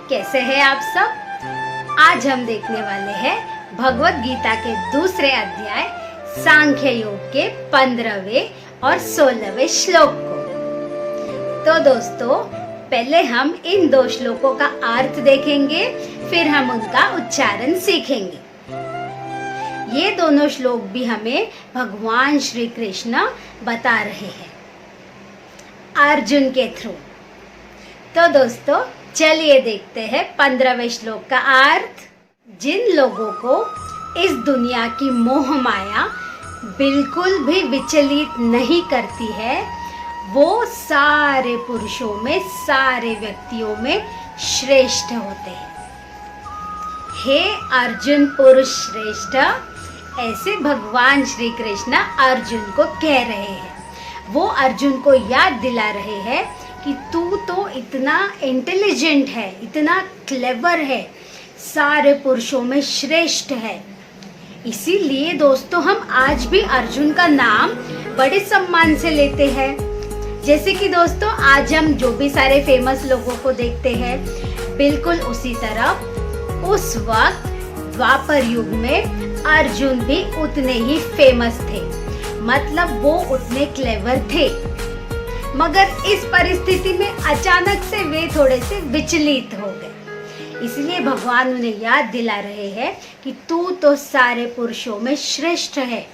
कैसे हैं आप सब। आज हम देखने वाले हैं भगवत गीता के दूसरे अध्याय सांख्य योग के 15वें और 16वें श्लोक को। तो दोस्तों, पहले हम इन दो श्लोकों का अर्थ देखेंगे, फिर हम उनका उच्चारण सीखेंगे। ये दोनों श्लोक भी हमें भगवान श्री कृष्ण बता रहे हैं अर्जुन के थ्रू। तो दोस्तों, चलिए देखते हैं 15वें श्लोक का अर्थ। जिन लोगों को इस दुनिया की मोह माया बिल्कुल भी विचलित नहीं करती है, वो सारे पुरुषों में, सारे व्यक्तियों में श्रेष्ठ होते हैं। हे अर्जुन पुरुष श्रेष्ठ, ऐसे भगवान श्री कृष्ण अर्जुन को कह रहे हैं। वो अर्जुन को याद दिला रहे हैं कि तू तो इतना इंटेलिजेंट है, इतना क्लेवर है, सारे पुरुषों में श्रेष्ठ है। इसीलिए दोस्तों, हम आज भी अर्जुन का नाम बड़े सम्मान से लेते हैं। जैसे कि दोस्तों, आज हम जो भी सारे फेमस लोगों को देखते हैं, बिल्कुल उसी तरह उस वक्त द्वापर युग में अर्जुन भी उतने ही फेमस थे। मतलब वो उतने क्लेवर थे, मगर इस परिस्थिति में अचानक से वे थोड़े से विचलित हो गए। इसलिए भगवान उन्हें याद दिला रहे हैं कि तू तो सारे पुरुषों में श्रेष्ठ है।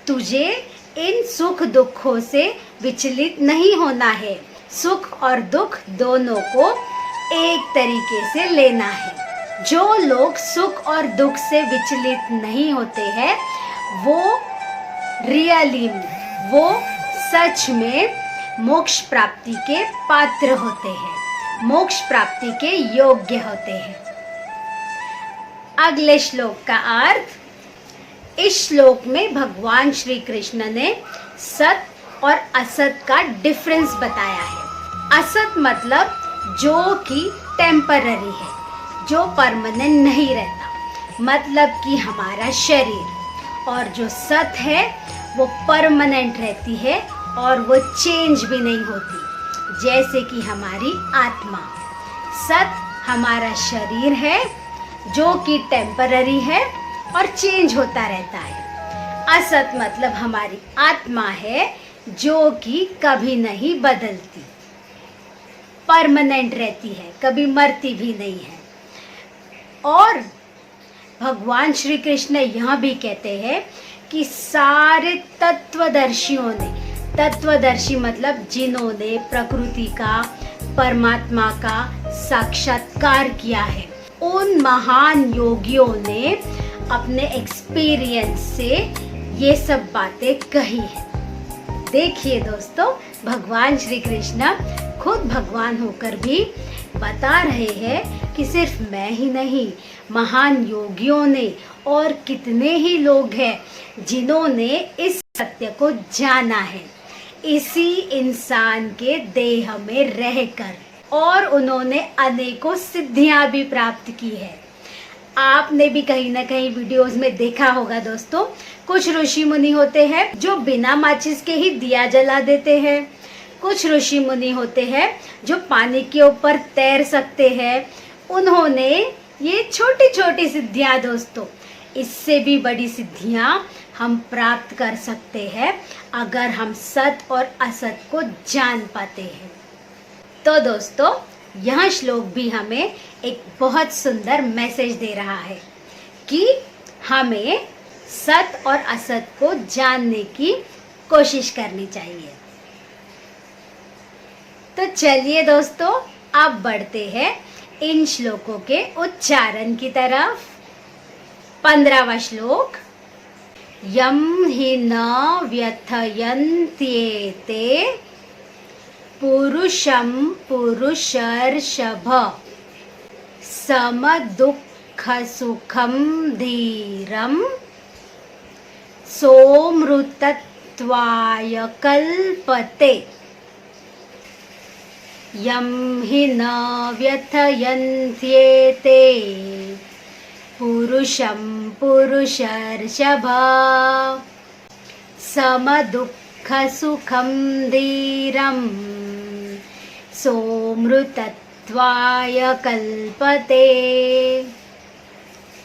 तुझे इन सुख दुखों से विचलित नहीं होना है। सुख और दुख दोनों को एक तरीके से लेना है। जो लोग सुख और दुख से विचलित नहीं होते हैं, वो रियली, वो सच में मोक्ष प्राप्ति के पात्र होते हैं, मोक्ष प्राप्ति के योग्य होते हैं। अगले श्लोक का अर्थ। इस श्लोक में भगवान श्री कृष्ण ने सत और असत का डिफरेंस बताया है। असत मतलब जो कि टेम्पररी है, जो परमानेंट नहीं रहता, मतलब कि हमारा शरीर। और जो सत है वो परमानेंट रहती है और वो चेंज भी नहीं होती, जैसे कि हमारी आत्मा। सत हमारा शरीर है जो कि टेम्पररी है और चेंज होता रहता है। असत मतलब हमारी आत्मा है जो कि कभी नहीं बदलती, परमानेंट रहती है, कभी मरती भी नहीं है। और भगवान श्री कृष्ण यह भी कहते हैं कि सारे तत्वदर्शियों ने, तत्वदर्शी मतलब जिन्होंने प्रकृति का, परमात्मा का साक्षात्कार किया है, उन महान योगियों ने अपने एक्सपीरियंस से ये सब बातें कही है। देखिए दोस्तों, भगवान श्री कृष्ण खुद भगवान होकर भी बता रहे हैं कि सिर्फ मैं ही नहीं, महान योगियों ने और कितने ही लोग हैं जिन्होंने इस सत्य को जाना है, इसी इंसान के देह में रहकर, और उन्होंने अनेकों सिद्धियां भी प्राप्त की है। आपने भी कहीं ना कहीं वीडियोस में देखा होगा दोस्तों, कुछ ऋषि मुनि होते हैं जो बिना माचिस के ही दिया जला देते हैं। कुछ ऋषि मुनि होते हैं जो पानी के ऊपर तैर सकते हैं। उन्होंने ये छोटी छोटी सिद्धियां दोस्तों, इससे भी बड़ी सिद्धियां हम प्राप्त कर सकते हैं अगर हम सत और असत को जान पाते हैं। तो दोस्तों, यह श्लोक भी हमें एक बहुत सुंदर मैसेज दे रहा है कि हमें सत और असत को जानने की कोशिश करनी चाहिए। तो चलिए दोस्तों, अब बढ़ते हैं इन श्लोकों के उच्चारण की तरफ। 15वां श्लोक। यम हि न व्यथयन्त्येते पुरुषं पुरुषर्षभ समदुःखसुखं धीरं सोऽमृतत्वाय कल्पते। यम हि न व्यथयन्त्येते पुरुषं पुरुषर्षभ समदुःखसुखं धीरं सोऽमृतत्वाय त्वाय कल्पते।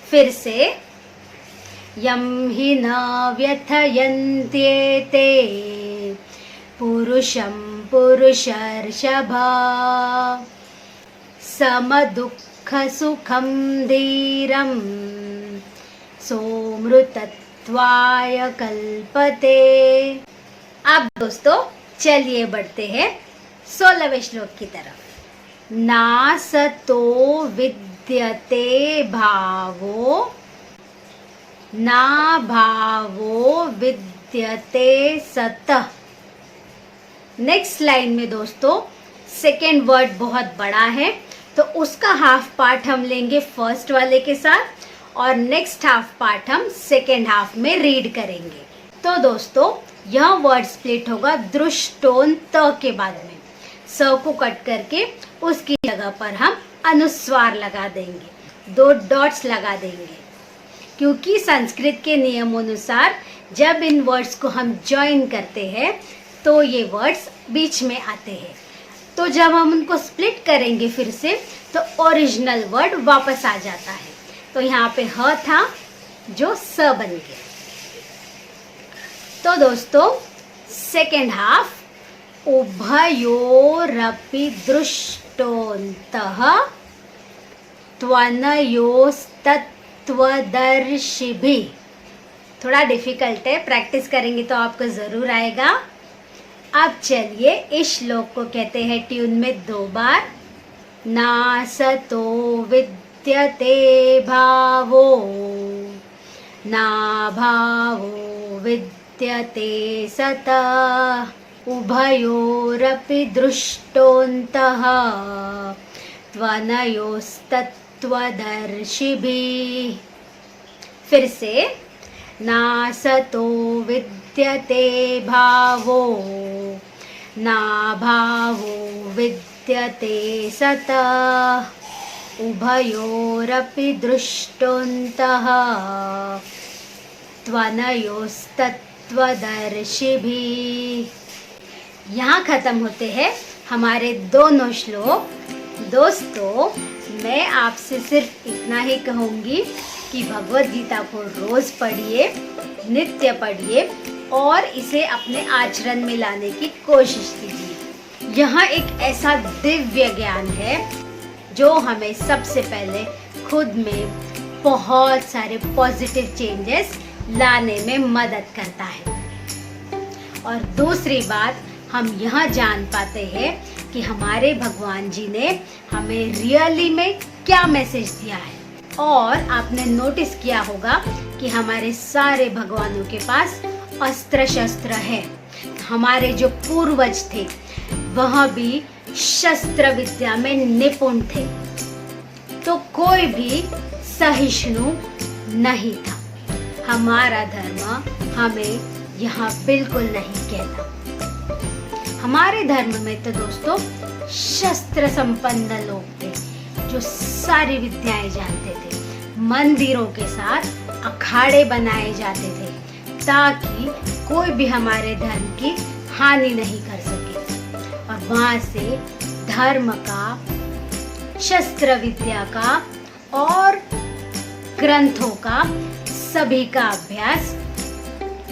फिर से, यं हि न व्यथयन्त्येते पुरुषं पुरुषर्षभ समदुःखसुखं धीरं सोऽमृतत्वाय कल्पते। अब दोस्तों चलिए बढ़ते हैं 16वें श्लोक की तरफ। नासतो विद्यते भावो ना भावो विद्यते सतः। नेक्स्ट लाइन में दोस्तों सेकेंड वर्ड बहुत बड़ा है, तो उसका हाफ पार्ट हम लेंगे फर्स्ट वाले के साथ और नेक्स्ट हाफ पार्ट हम सेकेंड हाफ में रीड करेंगे। तो दोस्तों यह वर्ड स्प्लिट होगा दृष्टोन त के बाद में। स को कट करके उसकी जगह पर हम अनुस्वार लगा देंगे, 2 डॉट्स लगा देंगे, क्योंकि संस्कृत के नियमानुसार जब इन वर्ड्स को हम ज्वाइन करते हैं तो ये वर्ड्स बीच में आते हैं। तो जब हम उनको स्प्लिट करेंगे फिर से तो ओरिजिनल वर्ड वापस आ जाता है। तो यहाँ पे ह था जो स बन गया। तो दोस्तों सेकेंड हाफ, उभयोरपि दृष्टोन्तः त्वनयोस्तत्त्वदर्शिभिः। थोड़ा डिफिकल्ट है, प्रैक्टिस करेंगे तो आपको ज़रूर आएगा। अब चलिए इस श्लोक को कहते हैं ट्यून में 2 बार। नासतो विद्यते भावो ना भावो विद्यते सतः उभयोरपि दृष्टोन्तः त्वनयोस्तत्त्वदर्शिभिः। फिर से, नासतो विद्यते भावो ना भावो विद्यते सतः उभयोरपि दृष्टोन्तः त्वनयोस्तत्त्वदर्शिभिः। यहाँ खत्म होते हैं हमारे दोनों श्लोक। दोस्तों मैं आपसे सिर्फ इतना ही कहूँगी कि भगवद गीता को रोज पढ़िए, नित्य पढ़िए और इसे अपने आचरण में लाने की कोशिश कीजिए। यह एक ऐसा दिव्य ज्ञान है जो हमें सबसे पहले खुद में बहुत सारे पॉजिटिव चेंजेस लाने में मदद करता है। और दूसरी बात, हम यह जान पाते हैं कि हमारे भगवान जी ने हमें रियली में क्या मैसेज दिया है। और आपने नोटिस किया होगा कि हमारे सारे भगवानों के पास अस्त्र शस्त्र है। हमारे जो पूर्वज थे वह भी शस्त्र विद्या में निपुण थे, तो कोई भी सहिष्णु नहीं था। हमारा धर्म हमें यहाँ बिल्कुल नहीं कहता। हमारे धर्म में तो दोस्तों शस्त्र संपन्न लोग थे जो सारी विद्याएं जानते थे। मंदिरों के साथ अखाड़े बनाए जाते थे ताकि कोई भी हमारे धर्म की हानि नहीं कर सके। और वहाँ से धर्म का, शस्त्र विद्या का और ग्रंथों का सभी का अभ्यास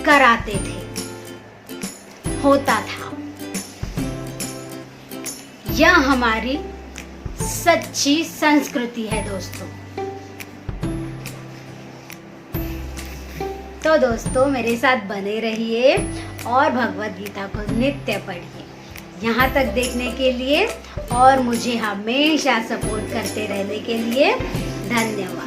कराते थे, होता था। यह हमारी सच्ची संस्कृति है दोस्तों। तो दोस्तों मेरे साथ बने रहिए और भगवद गीता को नित्य पढ़िए। यहाँ तक देखने के लिए और मुझे हमेशा सपोर्ट करते रहने के लिए धन्यवाद।